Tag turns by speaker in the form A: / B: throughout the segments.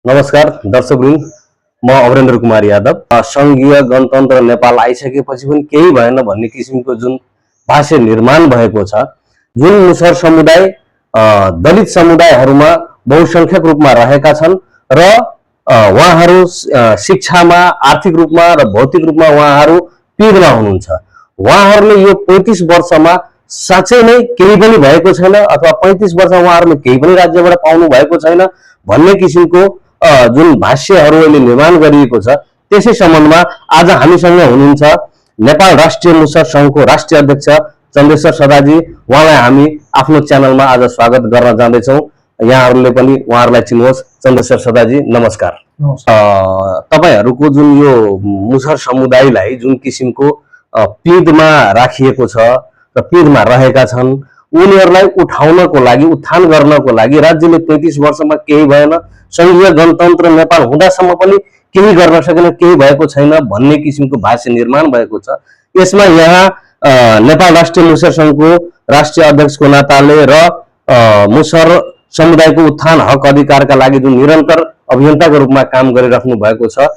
A: नमस्कार दर्शकवृन्द, म अमरेन्द्र कुमार यादव। संघीय गणतन्त्र नेपाल आइसकेपछि पनि केही भएन भन्ने किसिमको जुन भाष्य निर्माण भएको छ, जुन मुसर समुदाय दलित समुदायहरूमा बहुसंख्यक रूपमा रहेका छन् र उहाँहरू शिक्षामा, आर्थिक रूपमा र भौतिक रूपमा उहाँहरू पिरमा हुनुहुन्छ। उहाँहरूले यो 35 वर्षमा साँच्चै नै केही पनि भएको छैन अथवा 35 वर्ष उहाँहरूले केही पनि राज्यबाट पाउनु भएको छैन भन्ने किसिमको जुन भाष्यहरू अहिले निर्माण गरिएको छ, त्यसै सम्बन्धमा आज हामीसँग हुनुहुन्छ नेपाल राष्ट्रिय मुसर सङ्घको राष्ट्रिय अध्यक्ष चन्द्रेश्वर सदाजी। उहाँलाई हामी आफ्नो च्यानलमा आज स्वागत गर्न जाँदैछौँ। यहाँहरूले पनि उहाँहरूलाई चिन्नुहोस्। चन्द्रेश्वर सदाजी, नमस्कार। तपाईँहरूको जुन यो मुसर समुदायलाई जुन किसिमको पिँधमा राखिएको छ र पिँधमा रहेका छन्, उनीहरूलाई उठाउनको लागि, उत्थान गर्नको लागि राज्यले 35 वर्षमा केही भएन, संघीय गणतन्त्र नेपाल हुँदासम्म पनि केही गर्न सकेन, केही भएको छैन भन्ने किसिमको भाष्य निर्माण भएको छ। यसमा यहाँ नेपाल राष्ट्रिय मुसर सङ्घको राष्ट्रिय अध्यक्षको नाताले र मुसर समुदायको उत्थान, हक अधिकारका लागि जुन निरन्तर अभियन्ताको रूपमा काम गरिराख्नु भएको छ,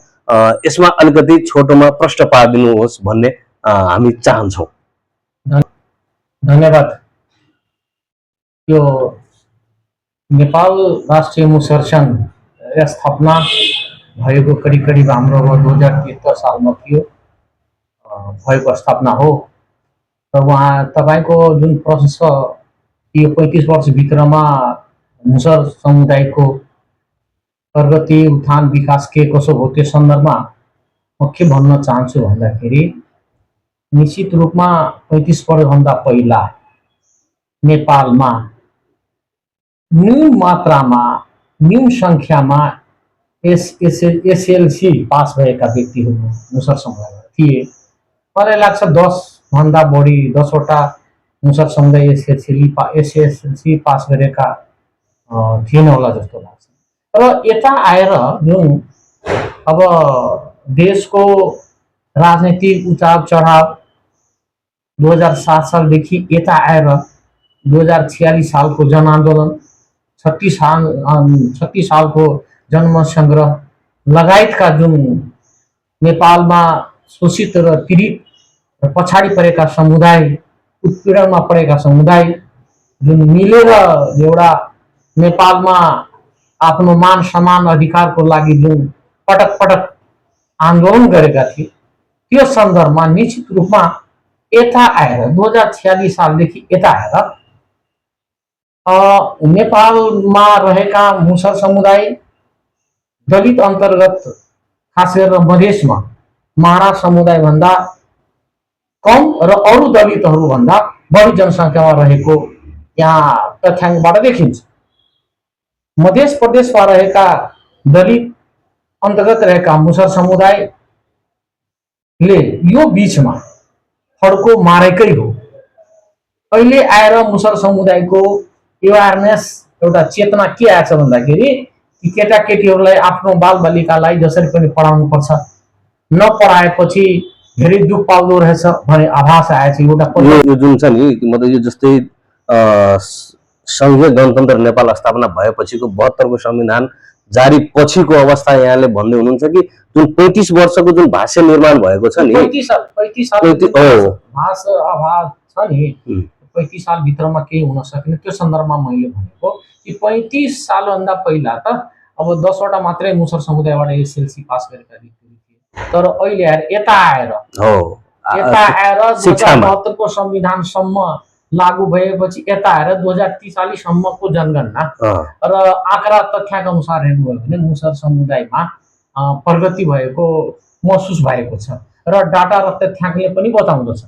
A: यसमा अलिकति छोटोमा प्रश्न पारिदिनुहोस् भन्ने हामी चाहन्छौँ।
B: धन्यवाद। यो नेपाल राष्ट्रिय मुसर सङ्घ स्थापना भएको करिब हाम्रो 2073 सालमा थियो भएको स्थापना हो। र उहाँ तपाईँको जुन प्रोसेस छ, यो 35 वर्षभित्रमा मुसर समुदायको प्रगति, उत्थान, विकास के कसो हो, त्यो सन्दर्भमा म के भन्न चाहन्छु भन्दाखेरि, निश्चित रूपमा 35 वर्षभन्दा पहिला नेपालमा न्यून मात्रामा, न्यून संख्यामा एसएलसी पास भएका व्यक्तिहरू मुसर समुदायमा थिए। मलाई लाग्छ 10 भन्दा बढी, 10 वटा मुसर समुदाय एसएलसी पास गरेका थिएन होला जस्तो लाग्छ। र यता आएर जुन अब देशको राजनीतिक उतार चढाव 2007 सालदेखि यता आएर 2046 सालको जनआन्दोलन, 36 सालको जनमत सङ्ग्रह लगायतका जुन नेपालमा शोषित र पीडित र पछाडि परेका समुदाय, उत्पीडनमा परेका समुदाय जुन मिलेर एउटा नेपालमा आफ्नो मान सम्मान अधिकारको लागि जुन पटक पटक आन्दोलन गरेका थिए, त्यो सन्दर्भमा निश्चित रूपमा यता आएर 2046 सालदेखि यता आएर नेपालमा रहेका मुसर समुदाय, दलित अन्तर्गत खास गरेर मधेसमा महारा समुदायभन्दा कम र अरू दलितहरूभन्दा बढी जनसङ्ख्यामा रहेको यहाँ तथ्याङ्कबाट देखिन्छ। मध्य प्रदेशमा रहेका दलित अन्तर्गत रहेका मुसर समुदायले यो बिचमा फड्को मारेकै हो। अहिले आएर मुसर समुदायको एवारनेस, एउटा चेतना के आएछ भन्दाखेरि, केटाकेटीहरूलाई आफ्नो बालबालिकालाई जसरी पनि पढाउनुपर्छ, नपढाएपछि धेरै दुःख पाउँदो रहेछ भन्ने आभास आएछ।
A: यो जुन छ नि, मतलब यो जस्तै संघीय गणतन्त्र नेपाल स्थापना भएपछिको 72 को संविधान जारी पछिको अवस्था यहाँले भन्दै हुनुहुन्छ कि जुन 35 वर्षको जुन भाष्य निर्माण भएको छ नि,
B: 35 साल भित्रमा केही हुन सकेन, त्यो सन्दर्भमा मैले भनेको कि 35 सालभन्दा पहिला त अब 10 वटा मात्रै मुसर समुदायबाट एसएलसी पास गरेका व्यक्तिहरू थिए। तर अहिले आएर यता आएर 2072 को संविधानसम्म लागू भएपछि यता आएर 2043 सम्मको जनगणना र आँकडा तथ्याङ्क अनुसार हेर्नुभयो भने मुसर समुदायमा प्रगति भएको महसुस भएको छ र डाटा र तथ्याङ्कले पनि बताउँदछ।